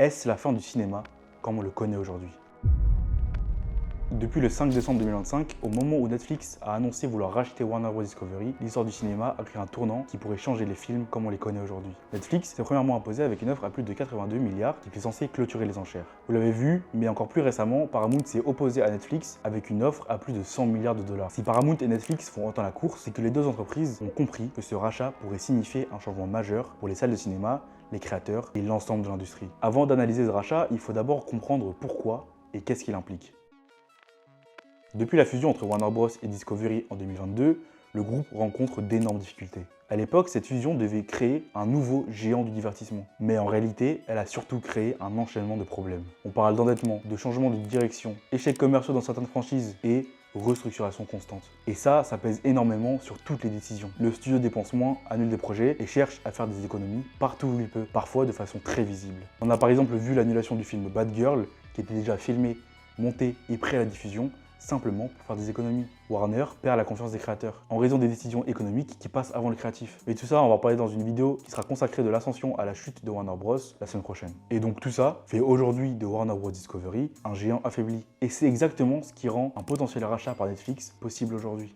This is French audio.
Est-ce la fin du cinéma comme on le connaît aujourd'hui? Depuis le 5 décembre 2025, au moment où Netflix a annoncé vouloir racheter Warner Bros. Discovery, l'histoire du cinéma a pris un tournant qui pourrait changer les films comme on les connaît aujourd'hui. Netflix s'est premièrement imposé avec une offre à plus de 82 milliards qui était censée clôturer les enchères. Vous l'avez vu, mais encore plus récemment, Paramount s'est opposé à Netflix avec une offre à plus de 100 milliards de dollars. Si Paramount et Netflix font autant la course, c'est que les deux entreprises ont compris que ce rachat pourrait signifier un changement majeur pour les salles de cinéma, les créateurs et l'ensemble de l'industrie. Avant d'analyser ce rachat, il faut d'abord comprendre pourquoi et qu'est-ce qu'il implique. Depuis la fusion entre Warner Bros et Discovery en 2022, le groupe rencontre d'énormes difficultés. À l'époque, cette fusion devait créer un nouveau géant du divertissement. Mais en réalité, elle a surtout créé un enchaînement de problèmes. On parle d'endettement, de changement de direction, échecs commerciaux dans certaines franchises et restructuration constante. Et ça pèse énormément sur toutes les décisions. Le studio dépense moins, annule des projets et cherche à faire des économies partout où il peut, parfois de façon très visible. On a par exemple vu l'annulation du film Bad Girl, qui était déjà filmé, monté et prêt à la diffusion, simplement pour faire des économies. Warner perd la confiance des créateurs en raison des décisions économiques qui passent avant le créatif. Et tout ça, on va parler dans une vidéo qui sera consacrée de l'ascension à la chute de Warner Bros. La semaine prochaine. Et donc tout ça fait aujourd'hui de Warner Bros. Discovery un géant affaibli. Et c'est exactement ce qui rend un potentiel rachat par Netflix possible aujourd'hui.